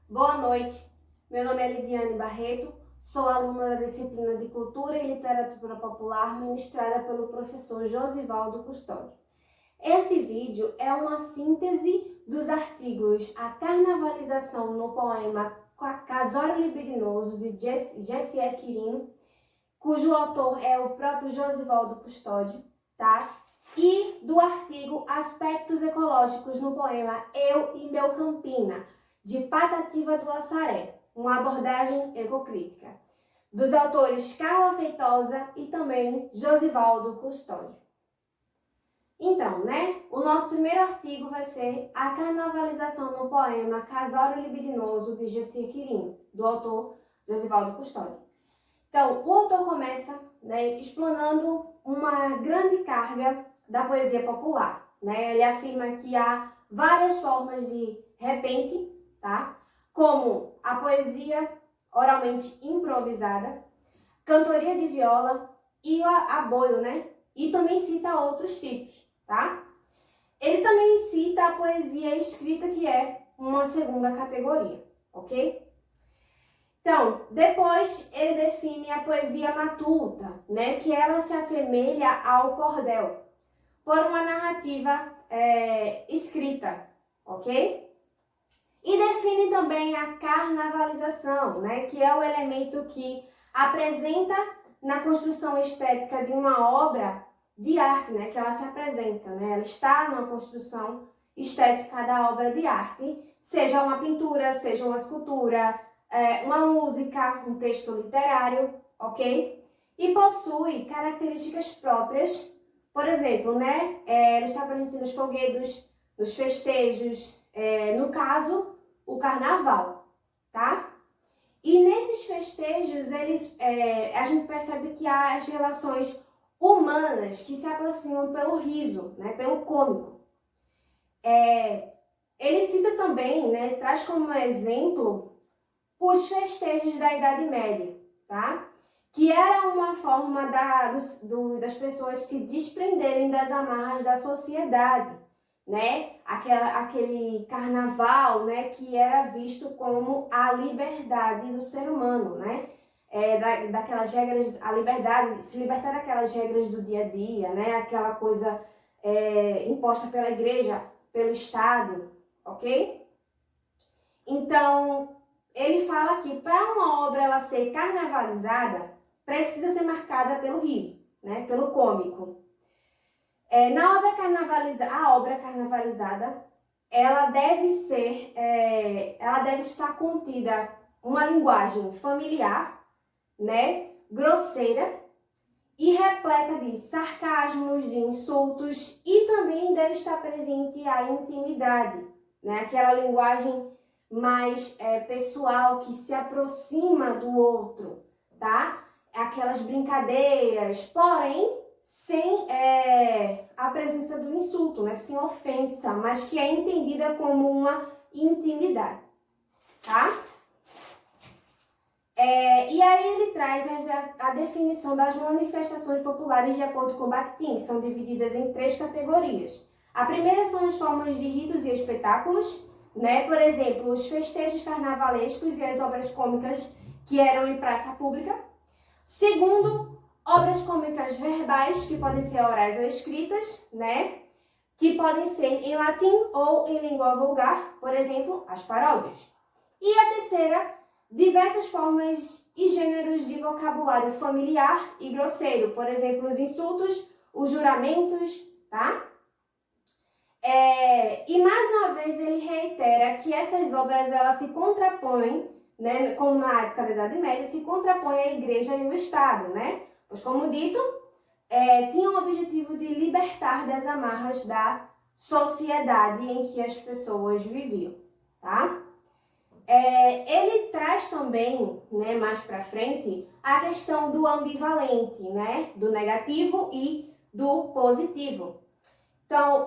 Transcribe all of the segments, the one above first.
Boa noite, meu nome é Lidiane Barreto, sou aluna da disciplina de Cultura e Literatura Popular ministrada pelo professor Josivaldo Custódio. Esse vídeo é uma síntese dos artigos A Carnavalização no poema Casório Libidinoso, de Jessier Quirino, cujo autor é o próprio Josivaldo Custódio, tá? E do artigo Aspectos Ecológicos no poema Eu e Meu Campina, de Patativa do Assaré, uma abordagem ecocrítica, dos autores Carla Feitosa e também Josivaldo Custódio. Então, o nosso primeiro artigo vai ser A Carnavalização no poema Casório Libidinoso, de Jessier Quirino, do autor Josivaldo Custódio. Então, o autor começa explanando uma grande carga da poesia popular. Ele afirma que há várias formas de repente, tá? Como a poesia oralmente improvisada, cantoria de viola e o aboio, E também cita outros tipos, tá? Ele também cita a poesia escrita, que é uma segunda categoria, ok? Então, depois ele define a poesia matuta, que ela se assemelha ao cordel, por uma narrativa escrita, ok? E define também a carnavalização, que é o elemento que apresenta na construção estética de uma obra de arte, que ela se apresenta, ela está na construção estética da obra de arte, seja uma pintura, seja uma escultura, uma música, um texto literário, ok? E possui características próprias, por exemplo, ele está presente nos folguedos, nos festejos, no caso, o carnaval, tá? E nesses festejos, a gente percebe que há as relações humanas que se aproximam pelo riso, pelo cômico. Ele cita também, traz como exemplo os festejos da Idade Média, tá? Que era uma forma das pessoas se desprenderem das amarras da sociedade, aquele carnaval, que era visto como a liberdade do ser humano, daquelas regras, a liberdade, se libertar daquelas regras do dia a dia, aquela coisa imposta pela igreja, pelo Estado, ok? Então, ele fala que para uma obra ela ser carnavalizada, precisa ser marcada pelo riso, pelo cômico. A obra carnavalizada, ela deve estar contida uma linguagem familiar, grosseira e repleta de sarcasmos, de insultos, e também deve estar presente a intimidade, aquela linguagem mais pessoal, que se aproxima do outro, tá? Aquelas brincadeiras, porém sem a presença do insulto, sem ofensa, mas que é entendida como uma intimidade, tá? E aí ele traz a definição das manifestações populares de acordo com Bakhtin, que são divididas em 3 categorias. A primeira são as formas de ritos e espetáculos, por exemplo, os festejos carnavalescos e as obras cômicas que eram em praça pública. Segundo, obras cômicas verbais, que podem ser orais ou escritas, que podem ser em latim ou em língua vulgar, por exemplo, as paródias. E a terceira, diversas formas e gêneros de vocabulário familiar e grosseiro, por exemplo, os insultos, os juramentos, tá? E mais uma vez ele reitera que essas obras elas se contrapõem, como na época da Idade Média, se contrapõem à Igreja e o Estado, Pois, como dito, tinha o objetivo de libertar das amarras da sociedade em que as pessoas viviam, tá? Ele traz também, mais para frente, a questão do ambivalente, do negativo e do positivo. Então,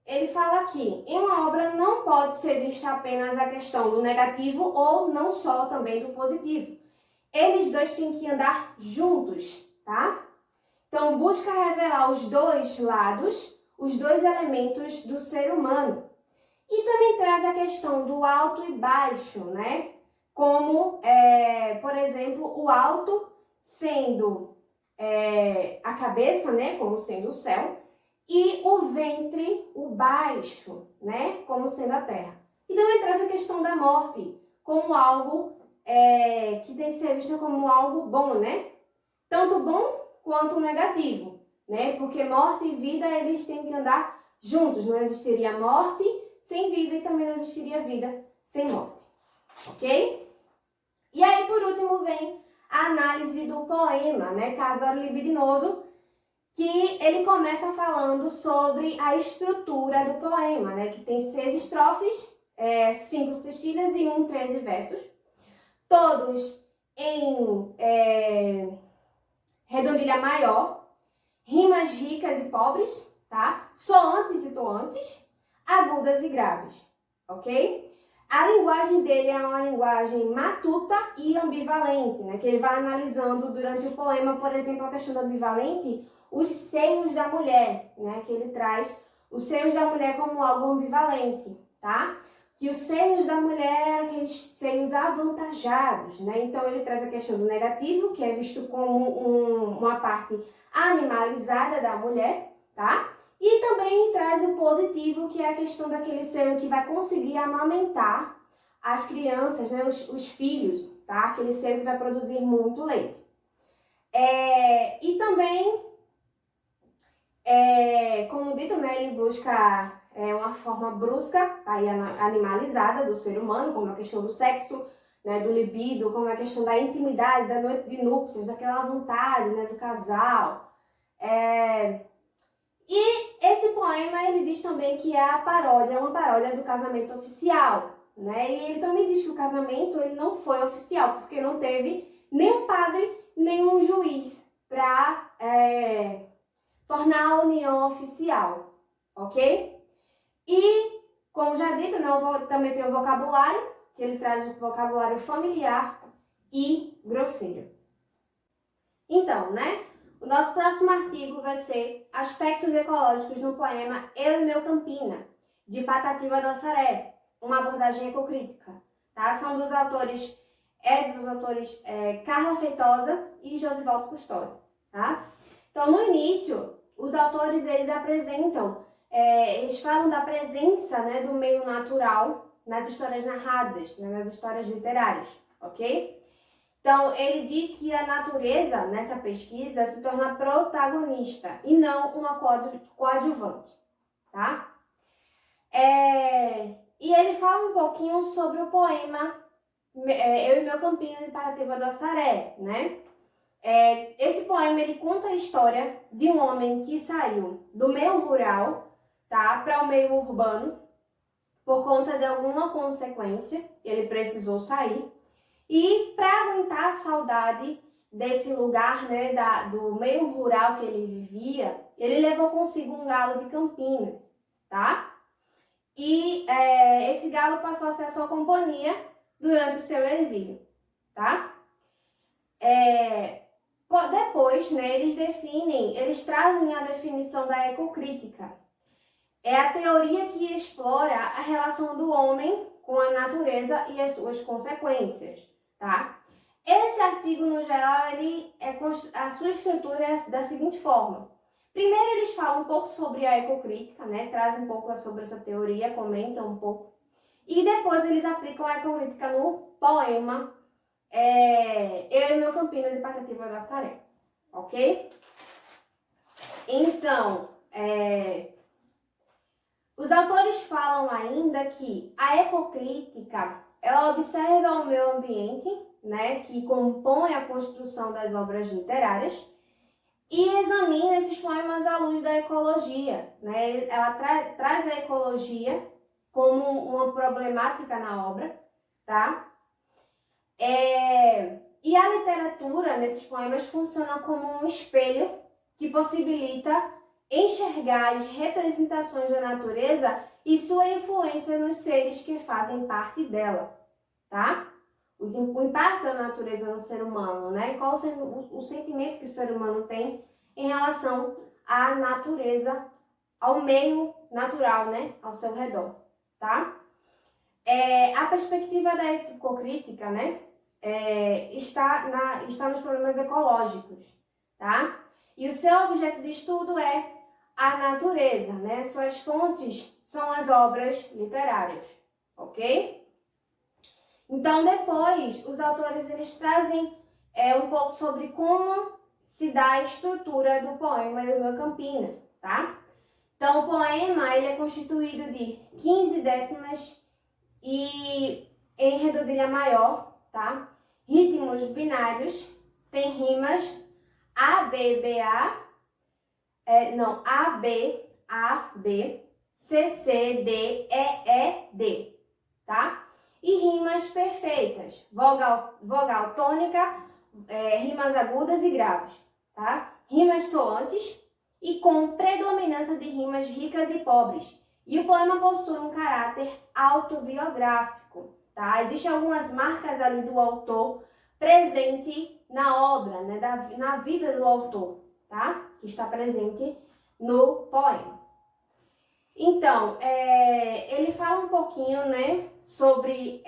ele fala que em uma obra não pode ser vista apenas a questão do negativo ou não só também do positivo. Eles dois têm que andar juntos, tá? Então, busca revelar os dois lados, os dois elementos do ser humano. E também traz a questão do alto e baixo, né? Como, por exemplo, o alto sendo a cabeça, né? Como sendo o céu, e o ventre, o baixo, né? Como sendo a terra. E também traz a questão da morte, como algo que tem que ser visto como algo bom, né? Tanto bom quanto negativo, né? Porque morte e vida, eles têm que andar juntos. Não existiria morte sem vida e também não existiria vida sem morte, ok? E aí, por último, vem a análise do poema, né? Casório Libidinoso, que ele começa falando sobre a estrutura do poema, né? Que tem 6 estrofes, 5 sextilhas e 13 versos, todos em redondilha maior, rimas ricas e pobres, tá? Soantes e toantes, agudas e graves, ok? A linguagem dele é uma linguagem matuta e ambivalente, né? Que ele vai analisando durante o poema, por exemplo, a questão do ambivalente, os seios da mulher, né? Que ele traz os seios da mulher como algo ambivalente, tá? Que os seios da mulher eram aqueles seios avantajados, né? Então ele traz a questão do negativo, que é visto como uma parte animalizada da mulher, tá? E também traz o positivo, que é a questão daquele seio que vai conseguir amamentar as crianças, né? Os filhos, tá? Aquele seio que vai produzir muito leite. E também, como dito, né? Ele busca uma forma brusca, aí animalizada do ser humano, como a questão do sexo, né, do libido, como a questão da intimidade, da noite de núpcias, daquela vontade, né, do casal. E esse poema, ele diz também que é uma paródia do casamento oficial, né? E ele também diz que o casamento ele não foi oficial, porque não teve nenhum padre, nenhum juiz para tornar a união oficial, ok? E, como já dito, né, também tem o vocabulário, que ele traz o vocabulário familiar e grosseiro. Então, né, o nosso próximo artigo vai ser Aspectos Ecológicos no poema Eu e Meu Campina, de Patativa do Assaré, uma abordagem ecocrítica. Tá? São dos autores Carla Feitosa e Josivaldo Custódio. Tá? Então, no início, os autores eles apresentam eles falam da presença, né, do meio natural nas histórias narradas, né, nas histórias literárias, ok? Então, ele diz que a natureza, nessa pesquisa, se torna protagonista e não uma coadjuvante, tá? E ele fala um pouquinho sobre o poema Eu e Meu Campina, de Patativa do Assaré, né? Esse poema, ele conta a história de um homem que saiu do meio rural, tá, para o meio urbano, por conta de alguma consequência, ele precisou sair, e para aguentar a saudade desse lugar, né, do meio rural que ele vivia, ele levou consigo um galo de Campina, tá? E esse galo passou a ser a sua companhia durante o seu exílio, tá? Depois, né, eles trazem a definição da ecocrítica. É a teoria que explora a relação do homem com a natureza e as suas consequências, tá? Esse artigo, no geral, a sua estrutura é da seguinte forma. Primeiro, eles falam um pouco sobre a ecocrítica, né? Trazem um pouco sobre essa teoria, comentam um pouco. E depois eles aplicam a ecocrítica no poema Eu e Meu Campina, de Patativa do Assaré, ok? Então, os autores falam ainda que a ecocrítica, ela observa o meio ambiente, né, que compõe a construção das obras literárias, e examina esses poemas à luz da ecologia, né? Ela traz a ecologia como uma problemática na obra, tá? E a literatura nesses poemas funciona como um espelho que possibilita enxergar as representações da natureza e sua influência nos seres que fazem parte dela, tá? O impacto da natureza no ser humano, né? Qual o sentimento que o ser humano tem em relação à natureza, ao meio natural, né? Ao seu redor, tá? A perspectiva da ético-crítica, né, está nos problemas ecológicos, tá? E o seu objeto de estudo é a natureza, né? Suas fontes são as obras literárias, ok? Então, depois, os autores eles trazem um pouco sobre como se dá a estrutura do poema Irmã Campina, tá? Então, o poema ele é constituído de 15 décimas e em redondilha maior, tá? Ritmos binários, tem rimas A, B, B, A, A, B, A, B, C, C, D, E, E, D, tá? E rimas perfeitas, vogal tônica, rimas agudas e graves, tá? Rimas soantes e com predominância de rimas ricas e pobres. E o poema possui um caráter autobiográfico, tá? Existem algumas marcas ali do autor presente na obra, né? Na vida do autor, tá? Que está presente no poema. Então, ele fala um pouquinho, né, sobre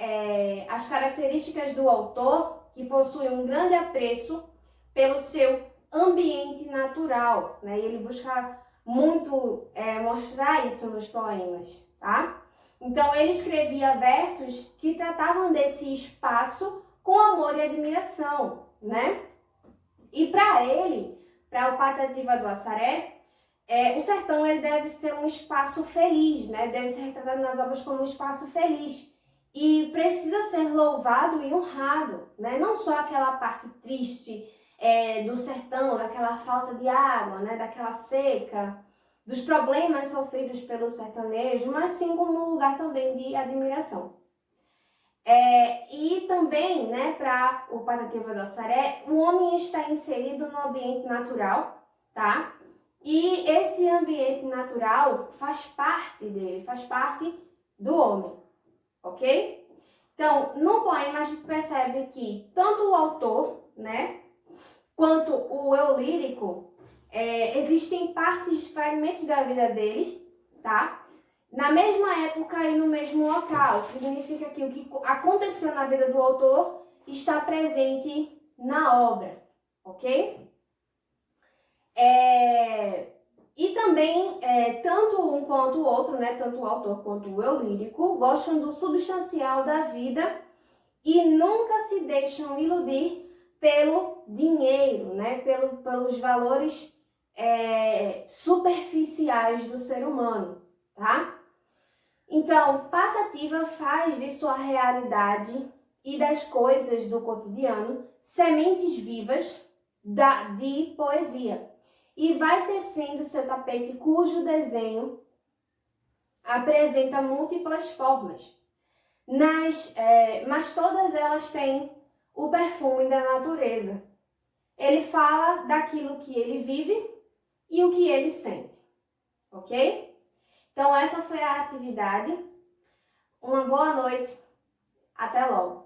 as características do autor, que possui um grande apreço pelo seu ambiente natural, né? E ele busca muito mostrar isso nos poemas, tá? Então, ele escrevia versos que tratavam desse espaço com amor e admiração, né? E para ele, para o Patativa do Assaré, o sertão ele deve ser um espaço feliz, né? Deve ser retratado nas obras como um espaço feliz. E precisa ser louvado e honrado, né? Não só aquela parte triste do sertão, daquela falta de água, né? Daquela seca, dos problemas sofridos pelo sertanejo, mas sim como um lugar também de admiração. E também, né, para o Patativa do Assaré, o homem está inserido no ambiente natural, tá? E esse ambiente natural faz parte dele, faz parte do homem, ok? Então, no poema a gente percebe que tanto o autor, né, quanto o eu lírico, existem partes, fragmentos da vida deles, tá? Na mesma época e no mesmo local. Significa que o que aconteceu na vida do autor está presente na obra, ok? E também, tanto um quanto o outro, né, tanto o autor quanto o eu lírico, gostam do substancial da vida e nunca se deixam iludir pelo dinheiro, né, pelos valores superficiais do ser humano, tá? Então, Patativa faz de sua realidade e das coisas do cotidiano sementes vivas de poesia. E vai tecendo seu tapete cujo desenho apresenta múltiplas formas. Mas todas elas têm o perfume da natureza. Ele fala daquilo que ele vive e o que ele sente, ok? Então essa foi a atividade. Uma boa noite. Até logo.